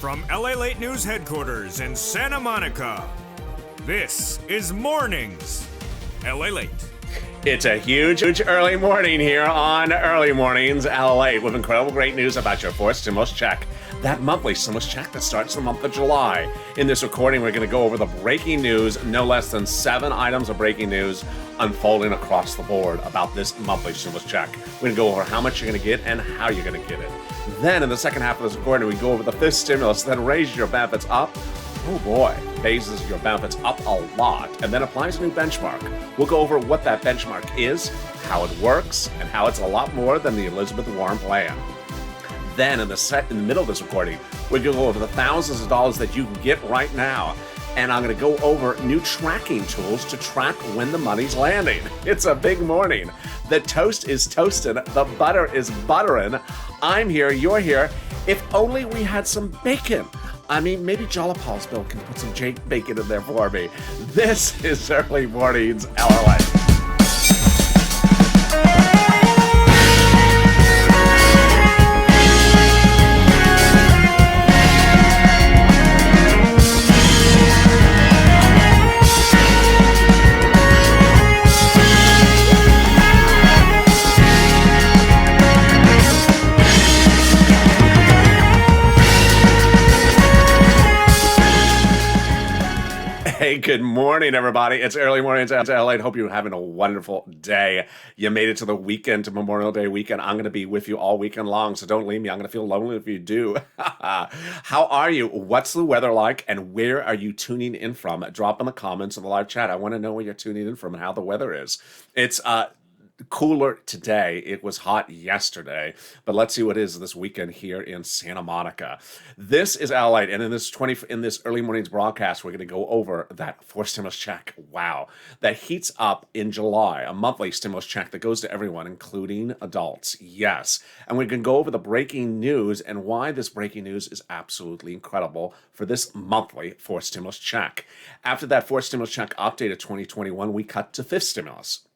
From LALATE News headquarters in Santa Monica, this is Mornings LALATE. It's a huge early morning here on Early Mornings LALATE with incredible great news about your fourth stimulus check. That monthly stimulus check that starts the month of July. In this recording, we're going to go over the breaking news, no less than 7 items of breaking news unfolding across the board about this monthly stimulus check. We're going to go over how much you're going to get and how you're going to get it. Then in the second half of this recording, we go over the 5th stimulus that raises your benefits up. Oh boy, raises your benefits up a lot and then applies a new benchmark. We'll go over what that benchmark is, how it works, and how it's a lot more than the Elizabeth Warren plan. Then in the middle of this recording, we're going to go over the thousands of dollars that you can get right now. And I'm going to go over new tracking tools to track when the money's landing. It's a big morning. The toast is toasting. The butter is buttering. I'm here. You're here. If only we had some bacon. I mean, maybe Jalapal's Bill can put some bacon in there for me. This is Early Mornings LALATE. Hey, good morning, everybody. It's Early Mornings at LA. Hope you're having a wonderful day. You made it to the weekend, to Memorial Day weekend. I'm going to be with you all weekend long, so don't leave me. I'm going to feel lonely if you do. How are you? What's the weather like? And where are you tuning in from? Drop in the comments in the live chat. I want to know where you're tuning in from and how the weather is. It's cooler today. It was hot yesterday, but let's see what it is this weekend here in Santa Monica. This is LALATE, and in this Early Mornings broadcast, we're going to go over that 4th stimulus check. Wow, that heats up in July, a monthly stimulus check that goes to everyone, including adults. Yes, and we're going to go over the breaking news and why this breaking news is absolutely incredible for this monthly 4th stimulus check. After that 4th stimulus check update of 2021, we cut to 5th stimulus.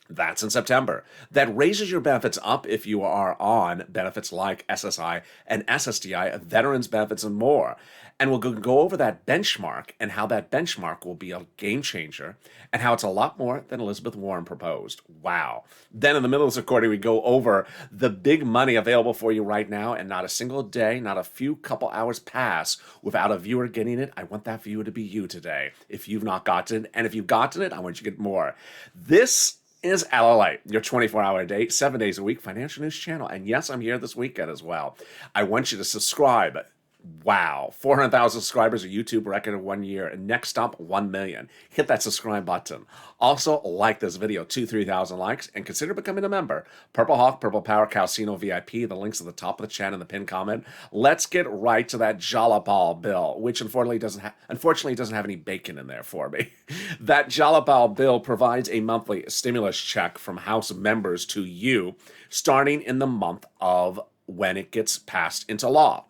That's in September. That raises your benefits up if you are on benefits like SSI and SSDI, veterans benefits, and more. And we'll go over that benchmark and how that benchmark will be a game changer and how it's a lot more than Elizabeth Warren proposed. Wow. Then in the middle of this recording, we go over the big money available for you right now, and not a single day, not a few couple hours pass without a viewer getting it. I want that viewer to be you today if you've not gotten it. And if you've gotten it, I want you to get more. This is LALATE, your 24-hour a day, 7 days a week financial news channel. And yes, I'm here this weekend as well. I want you to subscribe. Wow, 400,000 subscribers, a YouTube record in 1 year. And next up, 1 million. Hit that subscribe button. Also, like this video, 3,000 likes, and consider becoming a member. Purple Hawk, Purple Power, Calcino VIP, the links at the top of the chat and the pinned comment. Let's get right to that Jalapal bill, which unfortunately doesn't have any bacon in there for me. That Jalapal bill provides a monthly stimulus check from House members to you, starting in the month of when it gets passed into law.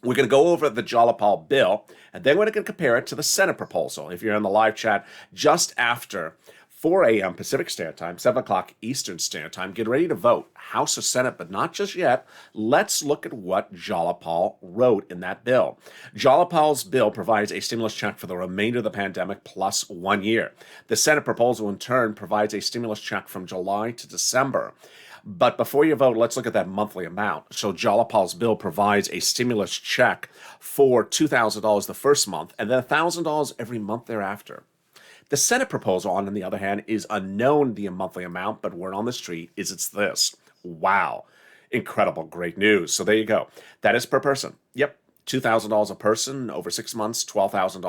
We're going to go over the Jalapal bill, and then we're going to compare it to the Senate proposal. If you're in the live chat, just after 4 a.m. Pacific Standard Time, 7 o'clock Eastern Standard Time, get ready to vote, House or Senate, but not just yet. Let's look at what Jalapal wrote in that bill. Jalapal's bill provides a stimulus check for the remainder of the pandemic plus 1 year. The Senate proposal, in turn, provides a stimulus check from July to December. But before you vote, let's look at that monthly amount. So Jalapal's bill provides a stimulus check for $2,000 the first month and then $1,000 every month thereafter. The Senate proposal, on the other hand, is unknown the monthly amount, but word on the street is it's this. Wow. Incredible, great news. So there you go. That is per person. Yep. $2,000 a person over 6 months, $12,000,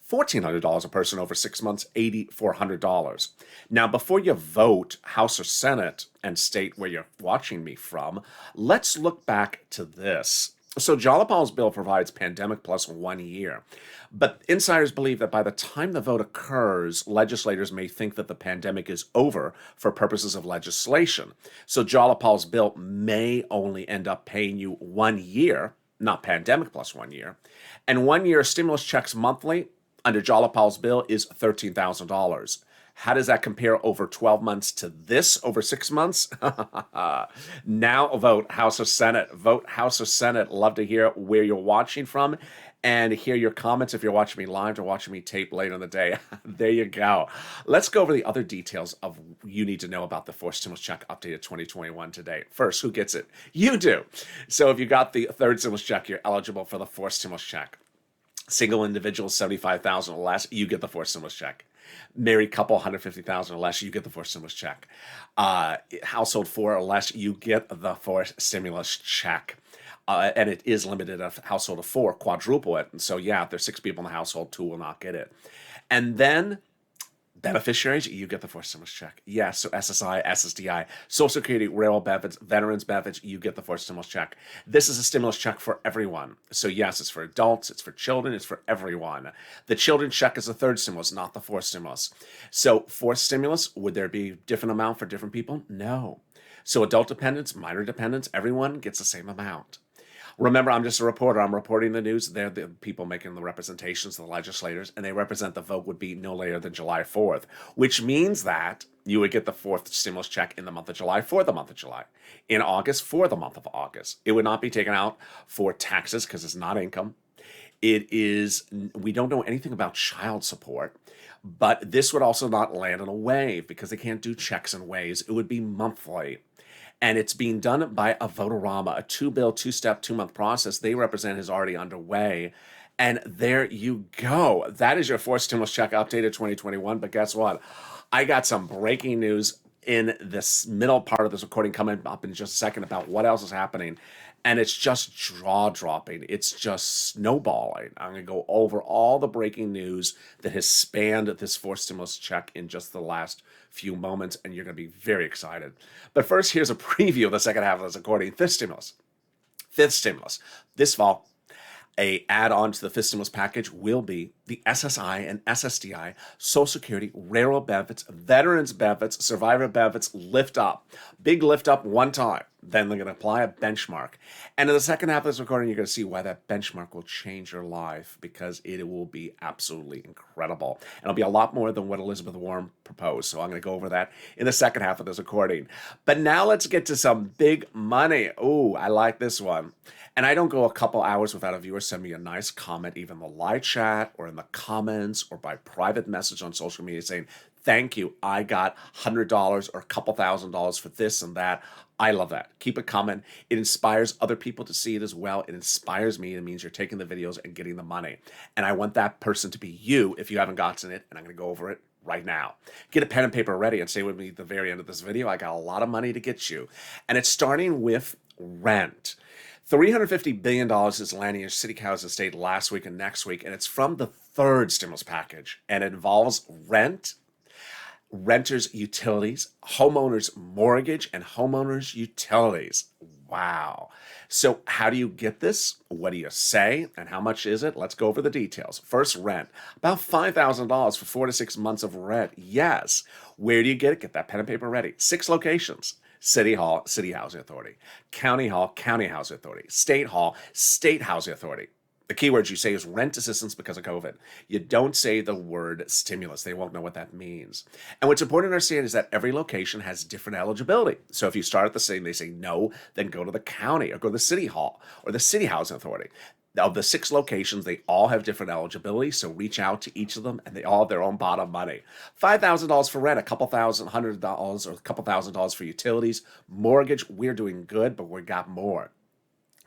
$1,400 a person over 6 months, $8,400. Now, before you vote House or Senate and state where you're watching me from, let's look back to this. So Jalapal's bill provides pandemic plus 1 year. But insiders believe that by the time the vote occurs, legislators may think that the pandemic is over for purposes of legislation. So Jalapal's bill may only end up paying you 1 year, not pandemic plus 1 year. And 1 year stimulus checks monthly under Jalapal's bill is $13,000. How does that compare over 12 months to this over 6 months? Now vote House or Senate. Vote House or Senate. Love to hear where you're watching from and hear your comments if you're watching me live or watching me tape later in the day. There you go. Let's go over the other details of you need to know about the fourth stimulus check updated 2021 today. First, who gets it? You do. So if you got the third stimulus check, you're eligible for the fourth stimulus check. Single individual, 75,000 or less, you get the fourth stimulus check. Married couple, 150,000 or less, you get the fourth stimulus check. Household 4 or less, you get the fourth stimulus check. And it is limited a household of 4, quadruple it. And so, yeah, if there's 6 people in the household, 2 will not get it. And then beneficiaries, you get the fourth stimulus check. Yes, so SSI, SSDI, Social Security, railroad benefits, veterans benefits, you get the fourth stimulus check. This is a stimulus check for everyone. So yes, it's for adults, it's for children, it's for everyone. The children's check is the third stimulus, not the fourth stimulus. So fourth stimulus, would there be different amount for different people? No. So adult dependents, minor dependents, everyone gets the same amount. Remember, I'm just a reporter. I'm reporting the news. They're the people making the representations, the legislators, and they represent the vote would be no later than July 4th, which means that you would get the fourth stimulus check in the month of July for the month of July. In August for the month of August. It would not be taken out for taxes because it's not income. We don't know anything about child support, but this would also not land on a wave because they can't do checks and waves. It would be monthly. And it's being done by a votorama, a 2-bill, 2-step, 2-month process they represent is already underway. And there you go. That is your fourth stimulus check updated 2021. But guess what? I got some breaking news in this middle part of this recording coming up in just a second about what else is happening. And it's just jaw-dropping. It's just snowballing. I'm going to go over all the breaking news that has spanned this fourth stimulus check in just the last few moments, and you're going to be very excited. But first, here's a preview of the second half of this recording. Fifth stimulus. This fall, a add-on to the fifth stimulus package will be the SSI and SSDI, Social Security, railroad benefits, veterans benefits, survivor benefits, lift up. Big lift up one time. Then they're going to apply a benchmark. And in the second half of this recording, you're going to see why that benchmark will change your life because it will be absolutely incredible. And it'll be a lot more than what Elizabeth Warren proposed. So I'm going to go over that in the second half of this recording. But now let's get to some big money. Ooh, I like this one. And I don't go a couple hours without a viewer send me a nice comment, even in the live chat or in the comments or by private message on social media saying, thank you, I got $100 or a couple $1,000s for this and that. I love that. Keep it coming. It inspires other people to see it as well. It inspires me. It means you're taking the videos and getting the money. And I want that person to be you if you haven't gotten it. And I'm going to go over it right now. Get a pen and paper ready and stay with me at the very end of this video. I got a lot of money to get you. And it's starting with rent. $350 billion is landing in city, counties, and state last week and next week. And it's from the third stimulus package. And it involves rent, renters' utilities, homeowners' mortgage, and homeowners' utilities. Wow. So how do you get this? What do you say? And how much is it? Let's go over the details. First, rent. About $5,000 for 4 to 6 months of rent. Yes. Where do you get it? Get that pen and paper ready. 6 locations. City Hall, City Housing Authority. County Hall, County Housing Authority. State Hall, State Housing Authority. The keywords you say is rent assistance because of COVID. You don't say the word stimulus. They won't know what that means. And what's important to understand is that every location has different eligibility. So if you start at the city and they say no, then go to the county or go to the City Hall or the City Housing Authority. Of the 6 locations, they all have different eligibility, so reach out to each of them, and they all have their own pot of money. $5,000 for rent, a couple $100 or a couple $1,000 for utilities. Mortgage, we're doing good, but we got more.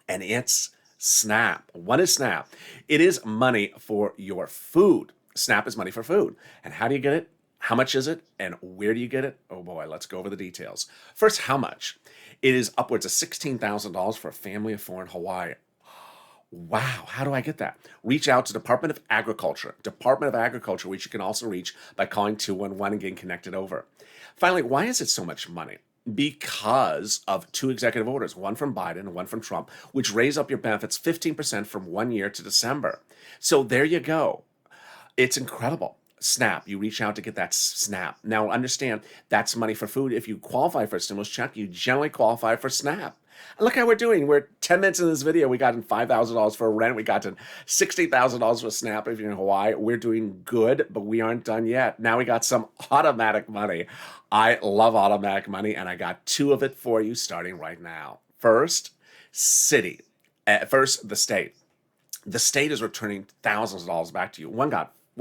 And it's SNAP. What is SNAP? It is money for your food. SNAP is money for food. And how do you get it? How much is it? And where do you get it? Oh boy, let's go over the details. First, how much? It is upwards of $16,000 for a family of 4 in Hawaii. Wow, how do I get that? Reach out to Department of Agriculture, which you can also reach by calling 211 and getting connected over. Finally, why is it so much money? Because of 2 executive orders, one from Biden and one from Trump, which raise up your benefits 15% from 1 year to December. So there you go. It's incredible. SNAP, you reach out to get that SNAP. Now understand, that's money for food. If you qualify for a stimulus check, you generally qualify for SNAP. Look how we're doing. We're 10 minutes in this video. We got in $5,000 for rent. We got in $60,000 for Snap if you're in Hawaii. We're doing good, but we aren't done yet. Now we got some automatic money. I love automatic money, and I got two of it for you starting right now. First, city. First, the state. The state is returning thousands of dollars back to you. One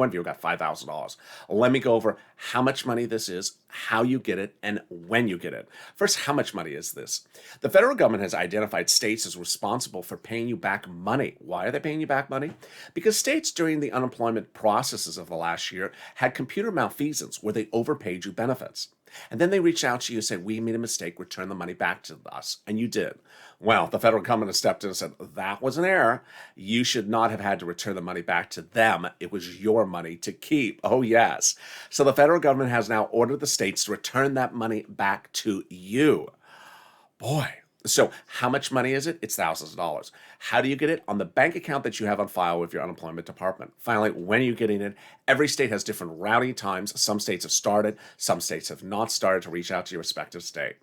viewer got $5,000. Let me go over how much money this is, how you get it, and when you get it. First, how much money is this? The federal government has identified states as responsible for paying you back money. Why are they paying you back money? Because states during the unemployment processes of the last year had computer malfeasance where they overpaid you benefits. And then they reached out to you and said, we made a mistake, return the money back to us. And you did. Well, the federal government has stepped in and said, that was an error. You should not have had to return the money back to them. It was your money to keep. Oh, yes. So the federal government has now ordered the states to return that money back to you. Boy. So how much money is it? It's thousands of dollars. How do you get it? On the bank account that you have on file with your unemployment department. Finally, when are you getting it? Every state has different routing times. Some states have started. Some states have not started to reach out to your respective state.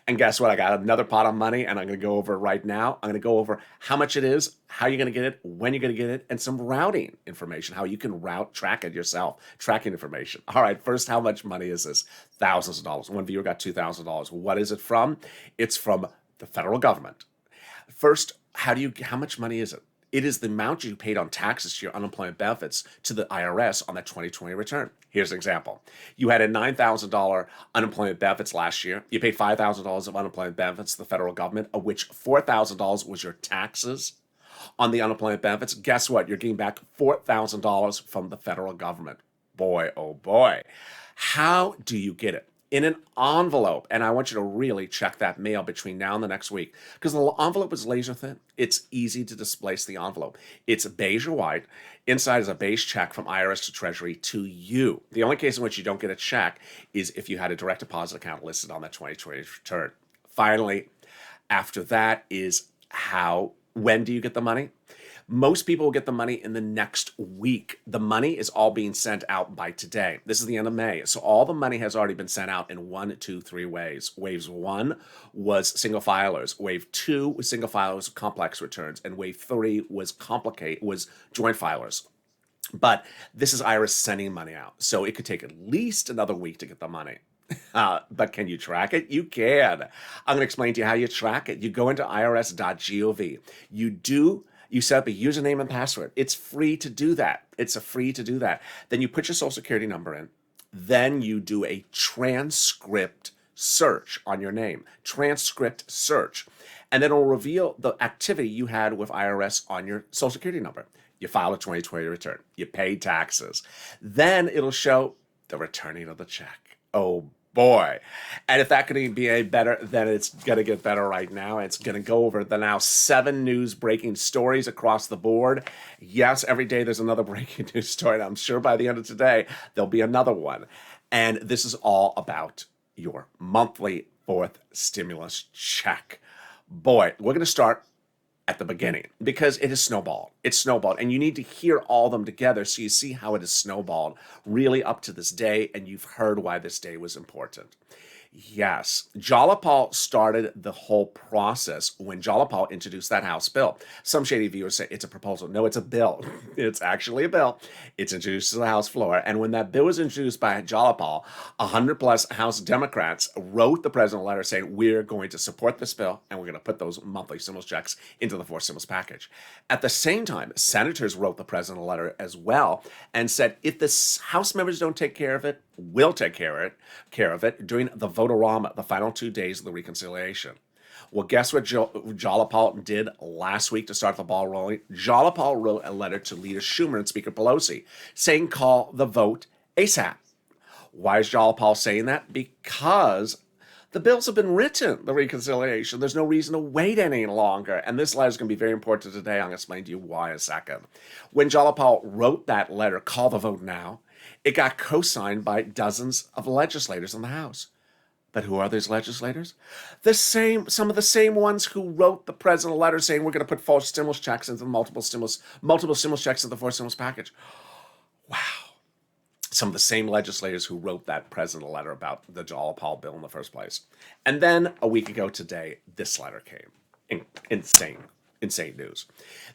And guess what? I got another pot of money, and I'm going to go over it right now. I'm going to go over how much it is, how you're going to get it, when you're going to get it, and some routing information, how you can track it yourself, tracking information. All right, first, how much money is this? Thousands of dollars. One viewer got $2,000. What is it from? It's from the federal government. First, how much money is it? It is the amount you paid on taxes to your unemployment benefits to the IRS on that 2020 return. Here's an example. You had a $9,000 unemployment benefits last year. You paid $5,000 of unemployment benefits to the federal government, of which $4,000 was your taxes on the unemployment benefits. Guess what? You're getting back $4,000 from the federal government. Boy, oh boy. How do you get it? In an envelope, and I want you to really check that mail between now and the next week, because the envelope is laser thin. It's easy to displace the envelope. It's beige or white. Inside is a beige check from IRS to Treasury to you. The only case in which you don't get a check is if you had a direct deposit account listed on that 2020 return. Finally, after that is when do you get the money? Most people will get the money in the next week. The money is all being sent out by today. This is the end of May. So all the money has already been sent out in 1, 2, 3 ways. Wave 1 was single filers. Wave 2 was single filers, complex returns. And wave 3 was joint filers. But this is IRS sending money out. So it could take at least another week to get the money. But can you track it? You can. I'm going to explain to you how you track it. You go into irs.gov. You set up a username and password. It's free to do that. Then you put your social security number in. Then you do a transcript search on your name. Transcript search. And then it'll reveal the activity you had with IRS on your social security number. You file a 2020 return. You pay taxes. Then it'll show the returning of the check. Oh boy. And if that could be any better, then it's going to get better right now. It's going to go over the now 7 news breaking stories across the board. Yes, every day there's another breaking news story. And I'm sure by the end of today, there'll be another one. And this is all about your monthly 4th stimulus check. Boy, we're going to start at the beginning because it is snowballed. It's snowballed, and you need to hear all of them together so you see how it is snowballed really up to this day, and you've heard why this day was important. Yes, Jalapal started the whole process when Jalapal introduced that House bill. Some shady viewers say it's a proposal. No, it's a bill. It's actually a bill. It's introduced to the House floor. And when that bill was introduced by Jalapal, 100+ House Democrats wrote the president a letter saying, we're going to support this bill, and we're going to put those monthly stimulus checks into the 4th stimulus package. At the same time, senators wrote the president a letter as well and said, if the House members don't take care of it, we'll take care of it during the vote-a-rama, the final 2 days of the reconciliation. Well, guess what Jalapal did last week to start the ball rolling? Jalapal wrote a letter to Leader Schumer and Speaker Pelosi saying call the vote ASAP. Why is Jalapal saying that? Because the bills have been written, the reconciliation. There's no reason to wait any longer. And this letter is going to be very important today. I'm going to explain to you why in a second. When Jalapal wrote that letter, call the vote now, it got co-signed by dozens of legislators in the House. But who are these legislators? Some of the same ones who wrote the president a letter saying we're going to put 4 stimulus checks into multiple stimulus checks into the 4th stimulus package. Wow. some of the same legislators who wrote that president letter about the Jalopal bill in the first place. And then a week ago today, this letter came. Insane news.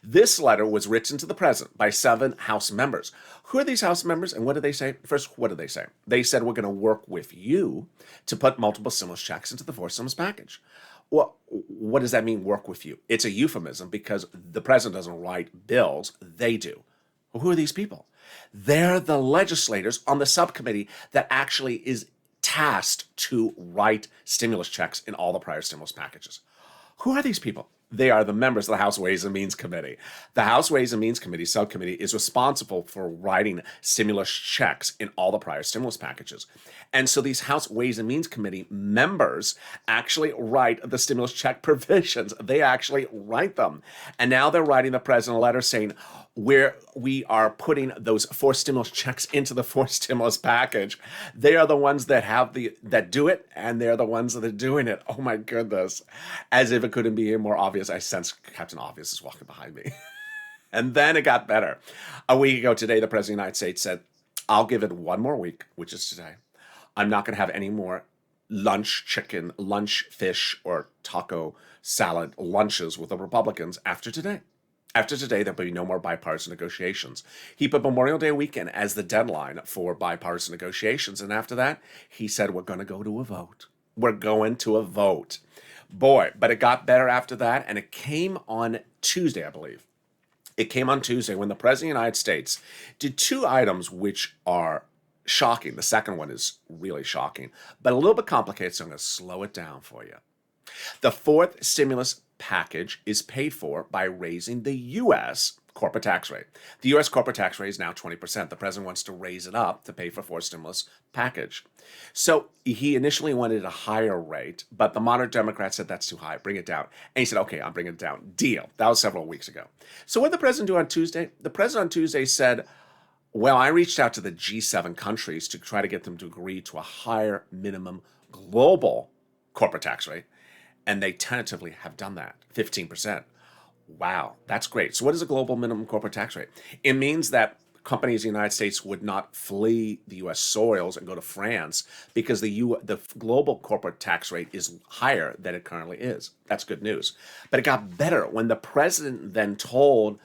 This letter was written to the president by 7 House members. Who are these House members and what did they say? First, what did they say? They said, we're going to work with you to put multiple stimulus checks into the fourth stimulus package. Well, what does that mean, work with you? It's a euphemism because the president doesn't write bills, they do. Well, who are these people? They're the legislators on the subcommittee that actually is tasked to write stimulus checks in all the prior stimulus packages. Who are these people? They are the members of the House Ways and Means Committee. The House Ways and Means Committee subcommittee is responsible for writing stimulus checks in all the prior stimulus packages. And so these House Ways and Means Committee members actually write the stimulus check provisions. They actually write them. And now they're writing the president a letter saying, where we are putting those 4 stimulus checks into the 4th stimulus package. They are the ones that that do it, and they're the ones that are doing it. Oh my goodness. As if it couldn't be more obvious, I sense Captain Obvious is walking behind me. And then it got better. A week ago today, the President of the United States said, I'll give it 1 more week, which is today. I'm not going to have any more lunch chicken, lunch fish, or taco salad lunches with the Republicans after today. After today, there'll be no more bipartisan negotiations. He put Memorial Day weekend as the deadline for bipartisan negotiations. And after that, he said, we're going to go to a vote. We're going to a vote. Boy, but it got better after that. And it came on Tuesday, I believe. It came on Tuesday when the President of the United States did 2 items which are shocking. The second one is really shocking, but a little bit complicated, so I'm going to slow it down for you. The 4th stimulus package is paid for by raising the U.S. corporate tax rate. The U.S. corporate tax rate is now 20%. The president wants to raise it up to pay for 4th stimulus package. So he initially wanted a higher rate, but the moderate Democrats said that's too high, bring it down. And he said, okay, I'm bringing it down. Deal. That was several weeks ago. So what did the president do on Tuesday? The president on Tuesday said, well, I reached out to the G7 countries to try to get them to agree to a higher minimum global corporate tax rate. And they tentatively have done that, 15%. Wow, that's great. So what is a global minimum corporate tax rate? It means that companies in the United States would not flee the U.S. soils and go to France because the global corporate tax rate is higher than it currently is. That's good news. But it got better when the president then told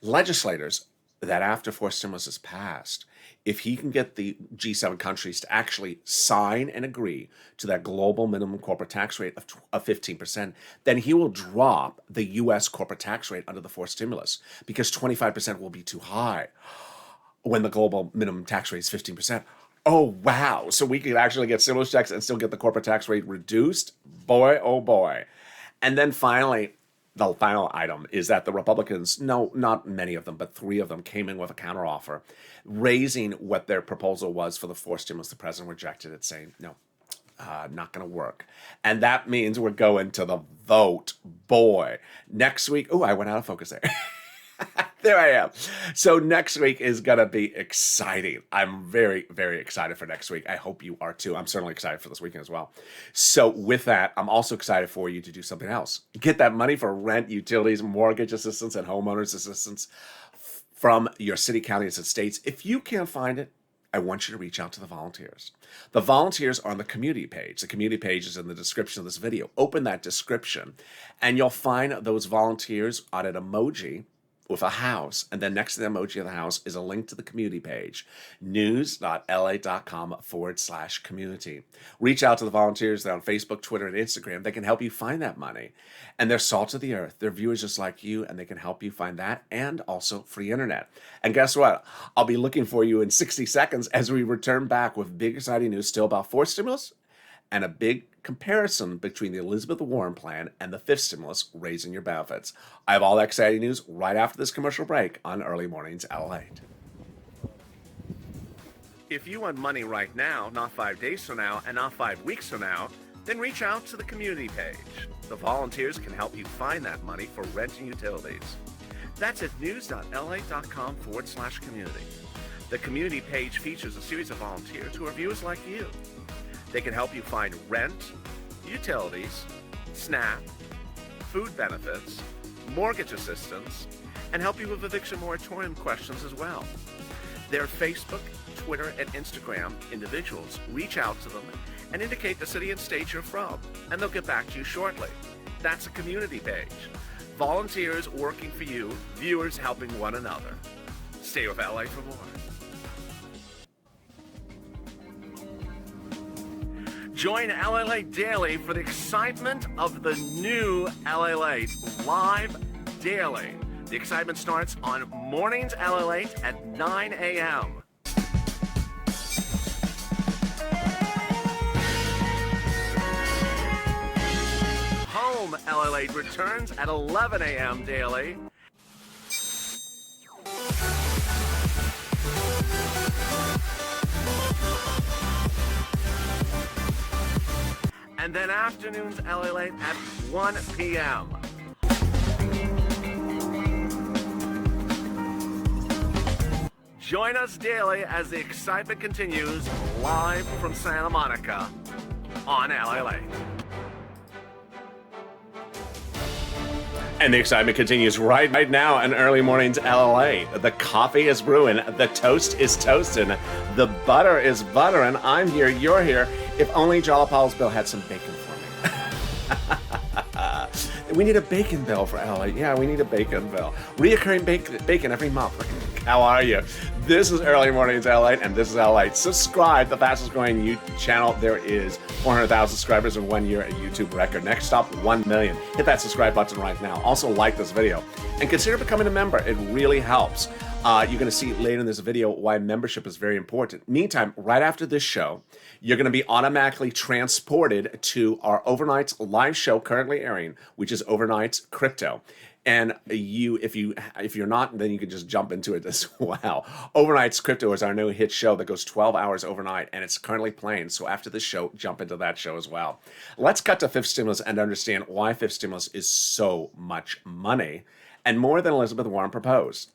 legislators that after 4th stimulus is passed, if he can get the G7 countries to actually sign and agree to that global minimum corporate tax rate of 15%, then he will drop the U.S. corporate tax rate under the 4th stimulus because 25% will be too high when the global minimum tax rate is 15%. Oh, wow. So we could actually get stimulus checks and still get the corporate tax rate reduced? Boy, oh boy. And then finally, the final item is that the Republicans, no, not many of them, but 3 of them came in with a counteroffer, raising what their proposal was for the 4th stimulus. The president rejected it, saying, no, not going to work. And that means we're going to the vote. Boy, next week, oh, I went out of focus there. There I am. So next week is going to be exciting. I'm very, very excited for next week. I hope you are too. I'm certainly excited for this weekend as well. So with that, I'm also excited for you to do something else. Get that money for rent, utilities, mortgage assistance, and homeowners assistance from your city, counties, and states. If you can't find it, I want you to reach out to the volunteers. The volunteers are on the community page. The community page is in the description of this video. Open that description, and you'll find those volunteers on an emoji with a house, and then next to the emoji of the house is a link to the community page, news.la.com/community. Reach out to the volunteers. They're on Facebook, Twitter, and Instagram. They can help you find that money. And they're salt of the earth. They're viewers just like you, and they can help you find that and also free internet. And guess what? I'll be looking for you in 60 seconds as we return back with big exciting news still about 4th stimulus and a big comparison between the Elizabeth Warren plan and the 5th stimulus, raising your benefits. I have all that exciting news right after this commercial break on Early Mornings LALATE. If you want money right now, not 5 days from now, and not 5 weeks from now, then reach out to the community page. The volunteers can help you find that money for rent and utilities. That's at news.la.com/community. The community page features a series of volunteers who are viewers like you. They can help you find rent, utilities, SNAP, food benefits, mortgage assistance, and help you with eviction moratorium questions as well. Their Facebook, Twitter and Instagram, individuals reach out to them and indicate the city and state you're from, and they'll get back to you shortly. That's a community page. Volunteers working for you, viewers helping one another. Stay with LA for more. Join LALATE Daily for the excitement of the new LALATE live daily. The excitement starts on Mornings LALATE at 9 a.m. Home LALATE returns at 11 a.m. daily. And then afternoons LALATE at 1 p.m. Join us daily as the excitement continues live from Santa Monica on LALATE. And the excitement continues right now in early mornings LA. The coffee is brewing, the toast is toasting, the butter is buttering. I'm here, you're here. If only Jalapal's Bill had some bacon for me. We need a bacon bill for LA. Yeah, we need a bacon bill. Reoccurring bacon every month. How are you? This is Early Mornings LA, and this is LA. Subscribe, the fastest growing YouTube channel. There is 400,000 subscribers in 1 year, a YouTube record. Next stop, 1 million. Hit that subscribe button right now. Also like this video and consider becoming a member. It really helps. You're going to see later in this video why membership is very important. Meantime, right after this show, you're going to be automatically transported to our overnight live show currently airing, which is Overnight Crypto. And if you're not, then you can just jump into it as well. Overnight's Crypto is our new hit show that goes 12 hours overnight, and it's currently playing. So after this show, jump into that show as well. Let's cut to fifth stimulus and understand why fifth stimulus is so much money and more than Elizabeth Warren proposed.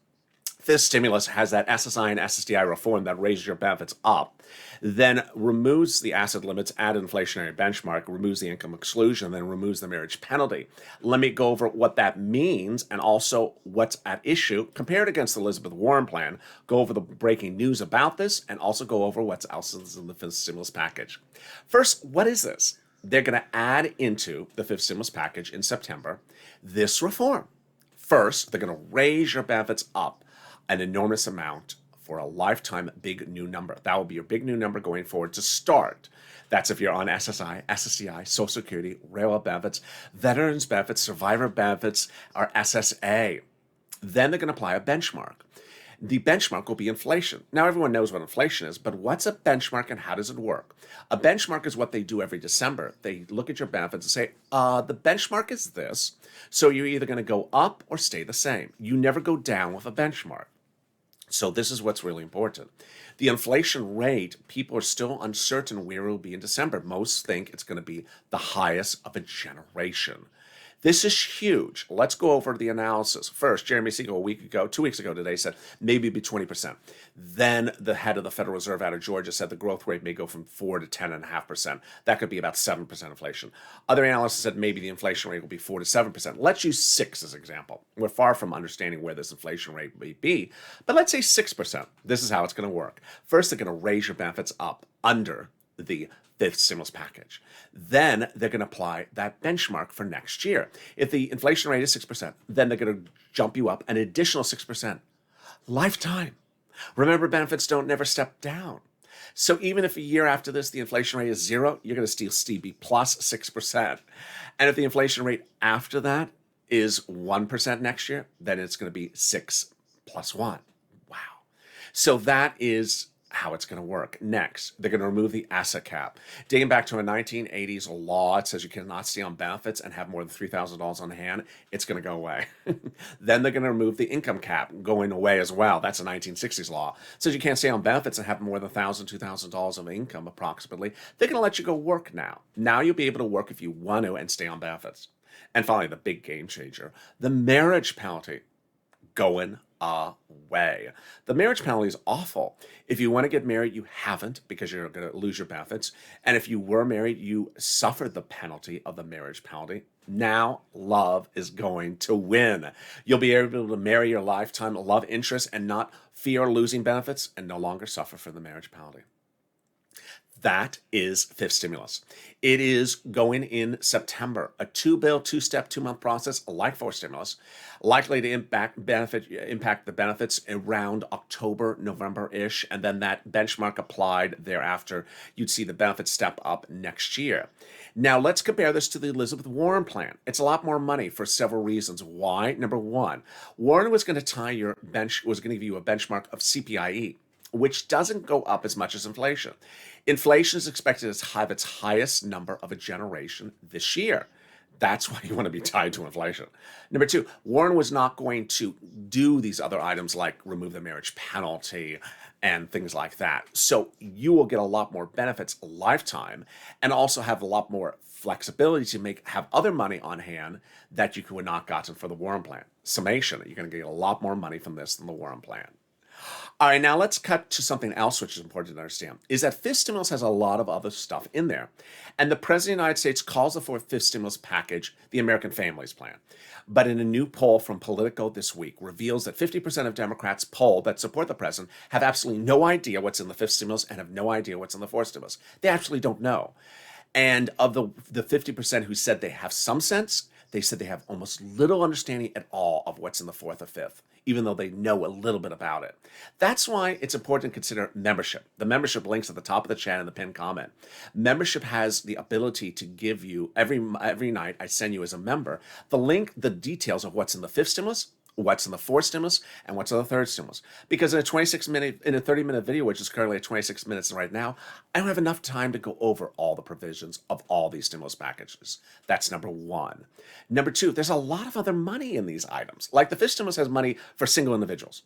Fifth stimulus has that SSI and SSDI reform that raises your benefits up, then removes the asset limits, add inflationary benchmark, removes the income exclusion, then removes the marriage penalty. Let me go over what that means and also what's at issue compared against the Elizabeth Warren plan, go over the breaking news about this, and also go over what's else in the fifth stimulus package. First, what is this? They're going to add into the fifth stimulus package in September this reform. First, they're going to raise your benefits up an enormous amount for a lifetime big new number. That will be your big new number going forward to start. That's if you're on SSI, SSDI, Social Security, railroad benefits, veterans benefits, survivor benefits, or SSA. Then they're going to apply a benchmark. The benchmark will be inflation. Now, everyone knows what inflation is, but what's a benchmark and how does it work? A benchmark is what they do every December. They look at your benefits and say, the benchmark is this, so you're either going to go up or stay the same. You never go down with a benchmark. So this is what's really important. The inflation rate, people are still uncertain where it will be in December. Most think it's going to be the highest of a generation. This is huge. Let's go over the analysis. First, Jeremy Siegel 2 weeks ago today said maybe it'd be 20%. Then the head of the Federal Reserve out of Georgia said the growth rate may go from 4 to 10.5%. That could be about 7% inflation. Other analysts said maybe the inflation rate will be 4 to 7%. Let's use 6 as an example. We're far from understanding where this inflation rate may be, but let's say 6%. This is how it's going to work. First, they're going to raise your benefits up under the fifth stimulus package. Then they're going to apply that benchmark for next year. If the inflation rate is 6%, then they're going to jump you up an additional 6%. Lifetime. Remember, benefits don't never step down. So even if a year after this, the inflation rate is 0, you're going to still be plus 6%. And if the inflation rate after that is 1% next year, then it's going to be 6 plus 1. Wow. So that is how it's going to work. Next, they're going to remove the asset cap. Dating back to a 1980s law, it says you cannot stay on benefits and have more than $3,000 on hand. It's going to go away. Then they're going to remove the income cap, going away as well. That's a 1960s law. It says you can't stay on benefits and have more than $1,000, $2,000 of income approximately. They're going to let you go work now. Now you'll be able to work if you want to and stay on benefits. And finally, the big game changer, the marriage penalty going away. The marriage penalty is awful. If you want to get married, you haven't because you're going to lose your benefits. And if you were married, you suffered the penalty of the marriage penalty. Now love is going to win. You'll be able to marry your lifetime love interest and not fear losing benefits and no longer suffer from the marriage penalty. That is fifth stimulus. It is going in September, a two-step, 2-month process like fourth stimulus, likely to impact the benefits around October, November-ish, and then that benchmark applied thereafter. You'd see the benefits step up next year. Now let's compare this to the Elizabeth Warren plan. It's a lot more money for several reasons. Why? Number one, Warren was going to give you a benchmark of CPIE, which doesn't go up as much as inflation. Inflation is expected to have its highest number of a generation this year. That's why you want to be tied to inflation. Number two, Warren was not going to do these other items like remove the marriage penalty and things like that. So you will get a lot more benefits a lifetime and also have a lot more flexibility to have other money on hand that you could not gotten for the Warren plan. Summation, you're going to get a lot more money from this than the Warren plan. All right, now let's cut to something else which is important to understand, is that fifth stimulus has a lot of other stuff in there. And the President of the United States calls the fifth stimulus package the American Families Plan. But in a new poll from Politico this week reveals that 50% of Democrats polled that support the president have absolutely no idea what's in the fifth stimulus and have no idea what's in the fourth stimulus. They actually don't know. And of the 50% who said they have some sense, they said they have almost little understanding at all of what's in the fourth or fifth, even though they know a little bit about it. That's why it's important to consider membership. The membership link's at the top of the chat in the pinned comment. Membership has the ability to give you, every night I send you as a member, the details of what's in the fifth stimulus, what's in the fourth stimulus, and what's in the third stimulus. Because in a 30-minute video, which is currently at 26 minutes right now, I don't have enough time to go over all the provisions of all these stimulus packages. That's number one. Number two, there's a lot of other money in these items. Like the fifth stimulus has money for single individuals,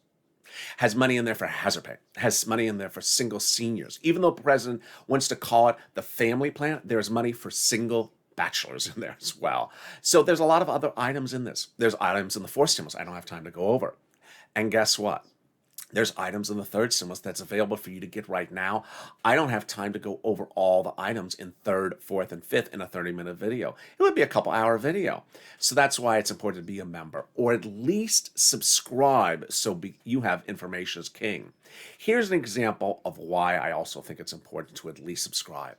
has money in there for hazard pay, has money in there for single seniors. Even though the president wants to call it the family plan, there's money for single bachelors in there as well. So there's a lot of other items in this. There's items in the fourth stimulus I don't have time to go over. And guess what? There's items in the third stimulus that's available for you to get right now. I don't have time to go over all the items in third, fourth, and fifth in a 30-minute video. It would be a couple-hour video. So that's why it's important to be a member, or at least subscribe so you have information as king. Here's an example of why I also think it's important to at least subscribe.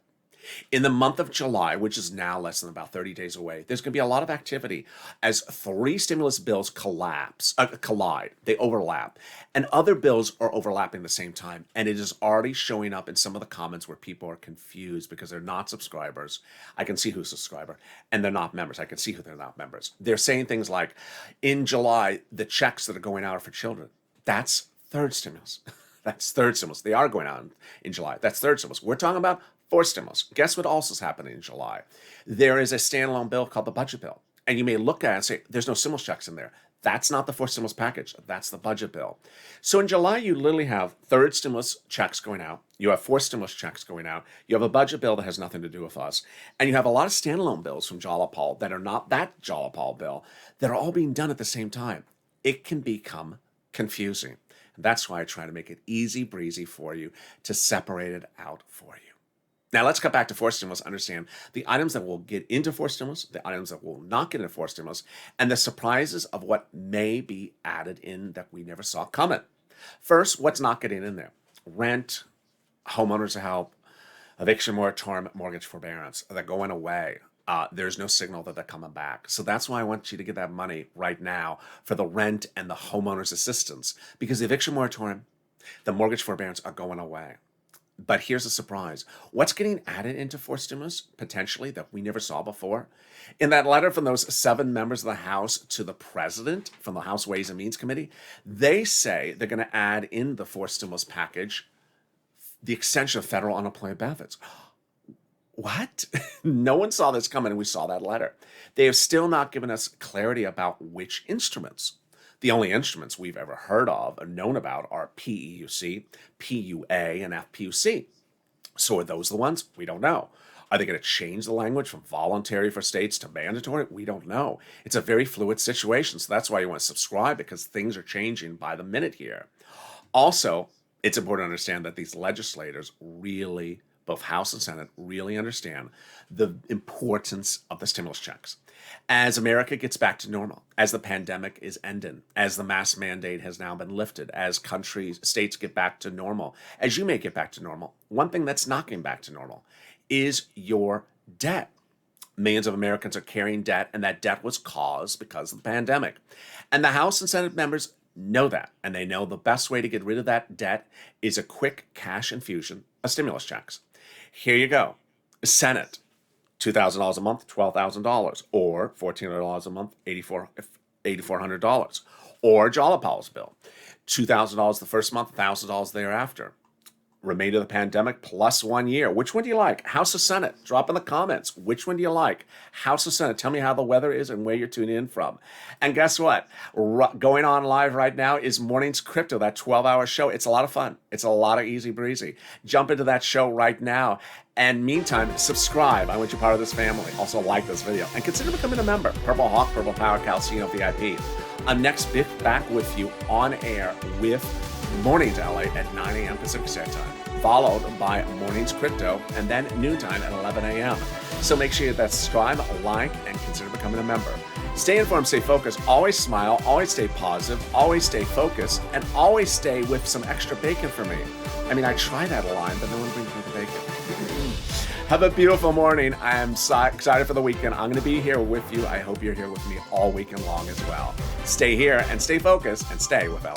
In the month of July, which is now less than about 30 days away, there's going to be a lot of activity as 3 stimulus bills collide. They overlap. And other bills are overlapping at the same time. And it is already showing up in some of the comments where people are confused because they're not subscribers. I can see who's a subscriber. And they're not members. I can see who they're not members. They're saying things like, in July, the checks that are going out are for children. That's third stimulus. That's third stimulus. They are going out in July. That's third stimulus. We're talking about fourth stimulus. Guess what else is happening in July? There is a standalone bill called the budget bill. And you may look at it and say, there's no stimulus checks in there. That's not the fourth stimulus package. That's the budget bill. So in July, you literally have third stimulus checks going out. You have fourth stimulus checks going out. You have a budget bill that has nothing to do with us. And you have a lot of standalone bills from Jalopal that are not that Jalopal bill that are all being done at the same time. It can become confusing. And that's why I try to make it easy breezy for you to separate it out for you. Now let's cut back to fourth stimulus, understand the items that will get into fourth stimulus, the items that will not get into fourth stimulus, and the surprises of what may be added in that we never saw coming. First, what's not getting in there? Rent, homeowners help, eviction moratorium, mortgage forbearance. They're going away. There's no signal that they're coming back. So that's why I want you to get that money right now for the rent and the homeowners assistance, because the eviction moratorium, the mortgage forbearance are going away. But here's a surprise. What's getting added into fourth stimulus, potentially, that we never saw before? In that letter from those 7 members of the House to the president from the House Ways and Means Committee, they say they're going to add in the fourth stimulus package the extension of federal unemployment benefits. What? No one saw this coming, and we saw that letter. They have still not given us clarity about which instruments. The only instruments we've ever heard of or known about are PEUC, PUA, and FPUC. So are those the ones? We don't know. Are they going to change the language from voluntary for states to mandatory? We don't know. It's a very fluid situation. So that's why you want to subscribe, because things are changing by the minute here. Also, it's important to understand that these legislators really, both House and Senate, really understand the importance of the stimulus checks. As America gets back to normal, as the pandemic is ending, as the mask mandate has now been lifted, as states get back to normal, as you may get back to normal, one thing that's not getting back to normal is your debt. Millions of Americans are carrying debt, and that debt was caused because of the pandemic. And the House and Senate members know that, and they know the best way to get rid of that debt is a quick cash infusion of stimulus checks. Here you go. Senate, $2,000 a month, $12,000, or $1,400 a month, $8,400, or Jolly Powell's bill, $2,000 the first month, $1,000 thereafter. Remainder of the pandemic plus 1 year. Which one do you like? House or Senate? Drop in the comments. Which one do you like? House or Senate? Tell me how the weather is and where you're tuning in from. And guess what? Going on live right now is Mornings Crypto, that 12-hour show. It's a lot of fun. It's a lot of easy breezy. Jump into that show right now. And meantime, subscribe. I want you part of this family. Also like this video. And consider becoming a member. Purple Hawk, Purple Power, Calcino VIP. I'm next back with you on air with Mornings LA at 9 a.m. Pacific Standard Time, followed by Mornings Crypto, and then noontime at 11 a.m. So make sure you hit that subscribe, like, and consider becoming a member. Stay informed, stay focused, always smile, always stay positive, always stay focused, and always stay with some extra bacon for me. I mean, I try that line, but no one brings me the bacon. Have a beautiful morning. I am so excited for the weekend. I'm going to be here with you. I hope you're here with me all weekend long as well. Stay here and stay focused and stay with LA.